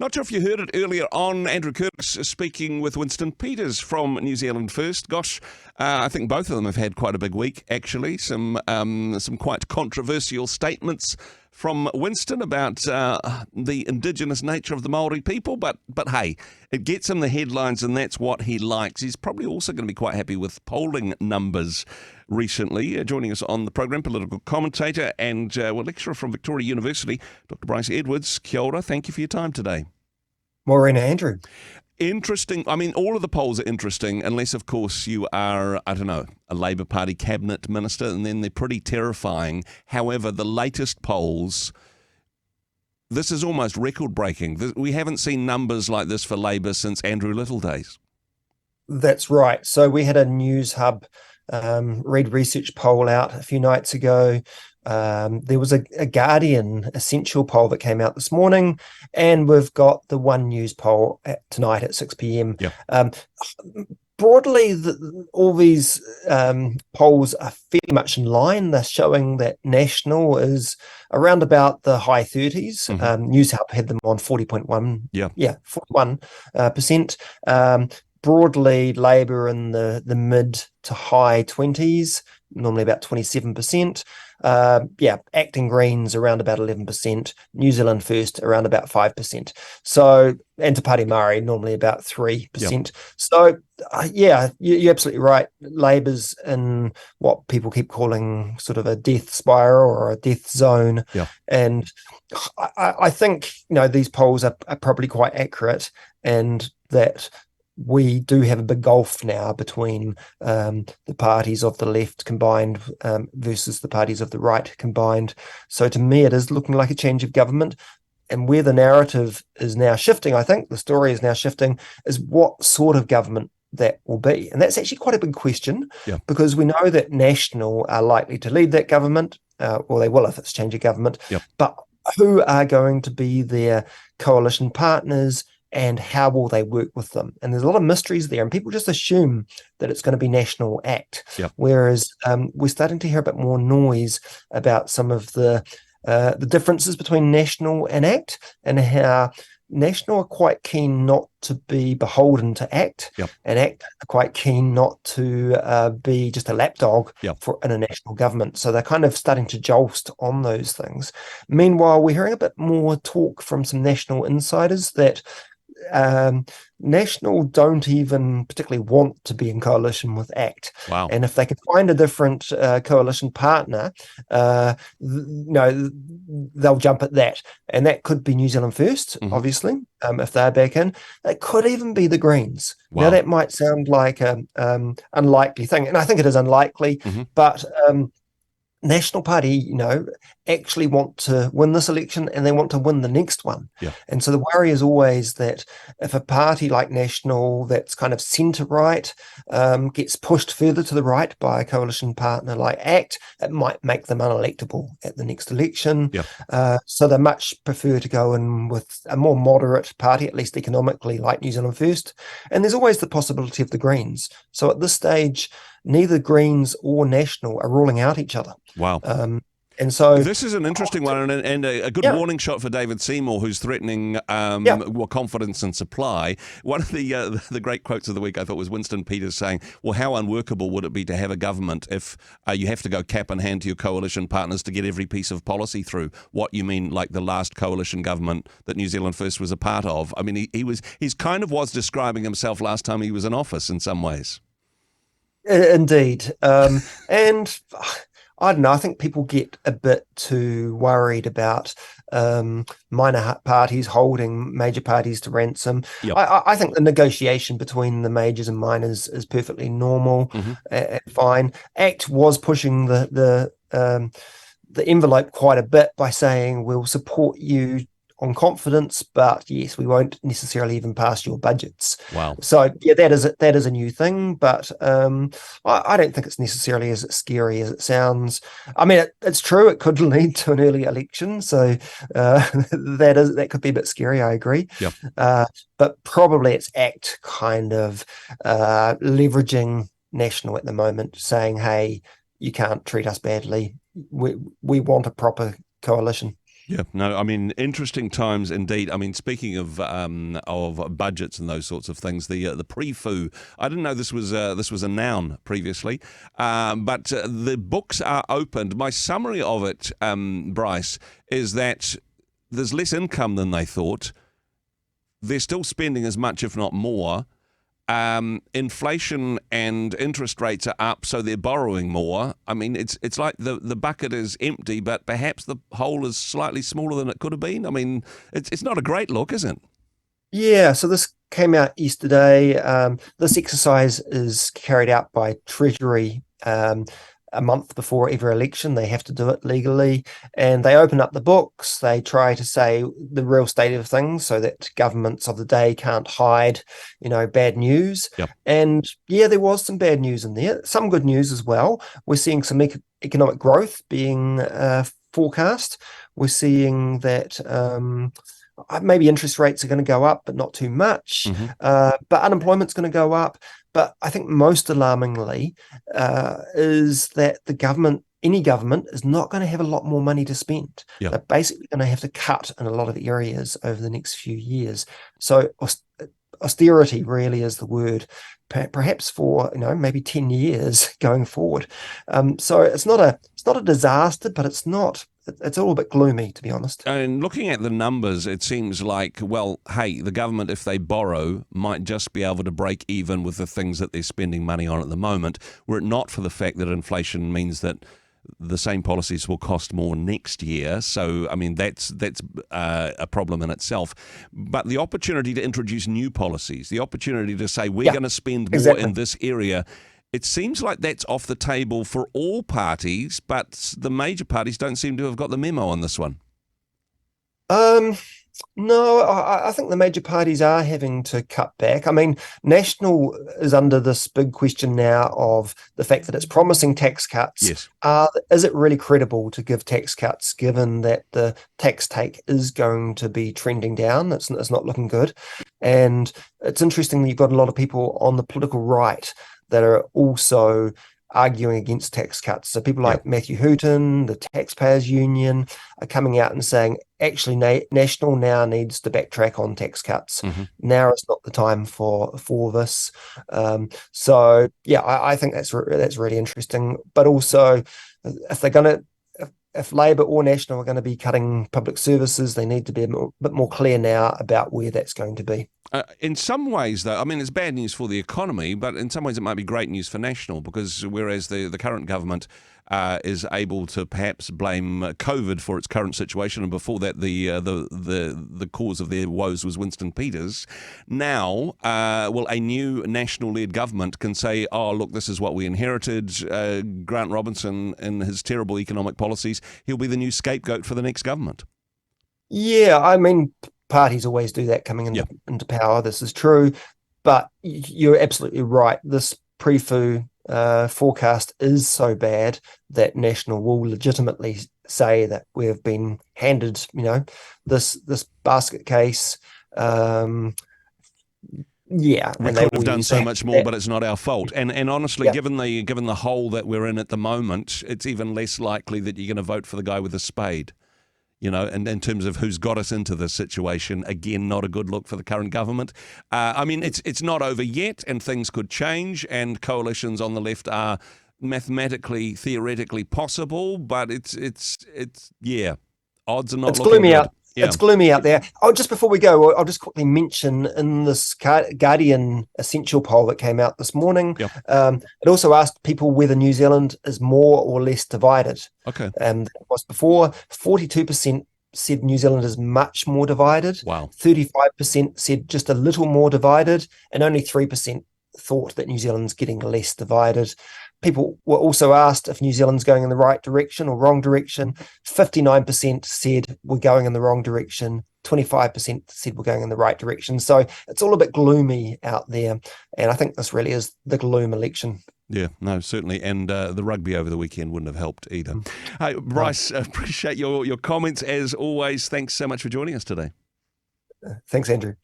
Not sure if you heard it earlier on, Andrew Curtis speaking with Winston Peters from New Zealand First. Gosh, I think both of them have had quite a big week, actually. Some quite controversial statements from Winston about the indigenous nature of the Māori people, but hey, it gets him the headlines and that's what he likes. He's probably also going to be quite happy with polling numbers recently. Joining us on the program, political commentator and lecturer from Victoria University, Dr Bryce Edwards. Kia ora, thank you for your time today. Morena, Andrew. Interesting. I mean, all of the polls are interesting, unless, of course, you are, I don't know, a Labour Party cabinet minister, and then they're pretty terrifying. However, the latest polls, this is almost record-breaking. We haven't seen numbers like this for Labour since Andrew Little days. That's right. So we had a News Hub Read Research poll out a few nights ago. There was a Guardian Essential poll that came out this morning, and we've got the One News poll tonight at 6 p.m. Yep. Broadly, all these polls are fairly much in line. They're showing that National is around about the high 30s. Mm-hmm. News Hub had them on 40.1. Yeah, 41%. Broadly, Labour in the mid to high 20s, normally about 27%. Acting Greens around about 11%, New Zealand First around about 5%. So, and Te Pāti Māori normally about 3%. Yep. So, you're absolutely right. Labour's in what people keep calling sort of a death spiral or a death zone. Yeah. And I think, these polls are probably quite accurate, and that we do have a big gulf now between the parties of the left combined versus the parties of the right combined. So to me, it is looking like a change of government. And where the narrative is now shifting, I think the story is now shifting, is what sort of government that will be. And that's actually quite a big question, because we know that National are likely to lead that government, or they will if it's change of government. Yep. But who are going to be their coalition partners, and how will they work with them? And there's a lot of mysteries there, and people just assume that it's going to be National ACT, whereas we're starting to hear a bit more noise about some of the differences between National and ACT, and how National are quite keen not to be beholden to ACT, and ACT are quite keen not to be just a lapdog for in a national government. So they're kind of starting to joust on those things. Meanwhile, we're hearing a bit more talk from some National insiders that National don't even particularly want to be in coalition with ACT. Wow. And if they can find a different coalition partner, they'll jump at that. And that could be New Zealand First, obviously, if they're back in. It could even be the Greens. Wow. Now, that might sound like an unlikely thing, and I think it is unlikely, but National Party, actually want to win this election, and they want to win the next one. And so the worry is always that if a party like National that's kind of centre-right gets pushed further to the right by a coalition partner like ACT, it might make them unelectable at the next election. So they much prefer to go in with a more moderate party, at least economically, like New Zealand First. And there's always the possibility of the Greens. So at this stage, neither Greens or National are ruling out each other. Wow. And so this is an interesting one, and a good warning shot for David Seymour, who's threatening confidence and supply. One of the great quotes of the week, I thought, was Winston Peters saying, well, how unworkable would it be to have a government if you have to go cap in hand to your coalition partners to get every piece of policy through? What you mean, like the last coalition government that New Zealand First was a part of? I mean, he's kind of was describing himself last time he was in office in some ways. Indeed. And I don't know, I think people get a bit too worried about minor parties holding major parties to ransom. I think the negotiation between the majors and minors is perfectly normal and fine. ACT was pushing the envelope quite a bit by saying, we'll support you on confidence, but yes, we won't necessarily even pass your budgets. Wow. So that is a new thing, but I don't think it's necessarily as scary as it sounds. I mean, it's true, it could lead to an early election, so that could be a bit scary, I agree. But probably it's ACT kind of leveraging National at the moment, saying, hey, you can't treat us badly. We want a proper coalition. Yeah, no, I mean, interesting times indeed. I mean, speaking of budgets and those sorts of things, the pre-foo. I didn't know this was a noun previously, but the books are opened. My summary of it, Bryce, is that there's less income than they thought. They're still spending as much, if not more. Inflation and interest rates are up, so they're borrowing more. I mean, it's like the bucket is empty, but perhaps the hole is slightly smaller than it could have been. I mean, it's not a great look, is it? Yeah, so this came out yesterday. This exercise is carried out by Treasury a month before every election. They have to do it legally, and they open up the books. They try to say the real state of things so that governments of the day can't hide, bad news. Yep. And yeah, there was some bad news in there, some good news as well. We're seeing some economic growth being forecast. We're seeing that maybe interest rates are going to go up, but not too much. Mm-hmm. But unemployment's going to go up. But I think most alarmingly is that any government, is not going to have a lot more money to spend. Yep. They're basically going to have to cut in a lot of areas over the next few years. So austerity really is the word, perhaps for maybe 10 years going forward. So it's not a disaster, but it's a little bit gloomy, to be honest. And looking at the numbers, it seems like, well, hey, the government, if they borrow, might just be able to break even with the things that they're spending money on at the moment, were it not for the fact that inflation means that the same policies will cost more next year. So, I mean, that's a problem in itself. But the opportunity to introduce new policies, the opportunity to say we're going to spend more in this area, it seems like that's off the table for all parties, but the major parties don't seem to have got the memo on this one. No, I think the major parties are having to cut back. I mean, National is under this big question now of the fact that it's promising tax cuts. Yes. Is it really credible to give tax cuts given that the tax take is going to be trending down? It's not looking good. And it's interesting that you've got a lot of people on the political right that are also arguing against tax cuts. So people like Matthew Hooton, the Taxpayers Union, are coming out and saying, actually, National now needs to backtrack on tax cuts. Mm-hmm. Now is not the time for this. So yeah, I think that's really interesting. But also, if Labor or National are going to be cutting public services, they need to be a bit more clear now about where that's going to be. In some ways, though, I mean, it's bad news for the economy, but in some ways it might be great news for National, because whereas the current government is able to perhaps blame COVID for its current situation, and before that the cause of their woes was Winston Peters, now, a new National-led government can say, oh, look, this is what we inherited. Grant Robinson and his terrible economic policies, he'll be the new scapegoat for the next government. Yeah, I mean, parties always do that coming into power. This is true, but you're absolutely right. This pre-foo forecast is so bad that National will legitimately say that we have been handed, this basket case. And we could have done so much more, but it's not our fault. And honestly, given the hole that we're in at the moment, it's even less likely that you're going to vote for the guy with the spade. And in terms of who's got us into this situation, again, not a good look for the current government. I mean, it's not over yet, and things could change, and coalitions on the left are mathematically, theoretically possible, but it's odds are not looking gloomy good. It's gloomy out there. Oh, just before we go, I'll just quickly mention in this Guardian Essential poll that came out this morning, it also asked people whether New Zealand is more or less divided. Okay. Than it was before. 42% said New Zealand is much more divided. Wow. 35% said just a little more divided, and only 3% thought that New Zealand's getting less divided. People were also asked if New Zealand's going in the right direction or wrong direction. 59% said we're going in the wrong direction. 25% said we're going in the right direction. So it's all a bit gloomy out there. And I think this really is the gloom election. Yeah, no, certainly. And the rugby over the weekend wouldn't have helped either. Hey, Bryce, appreciate your comments as always. Thanks so much for joining us today. Thanks, Andrew.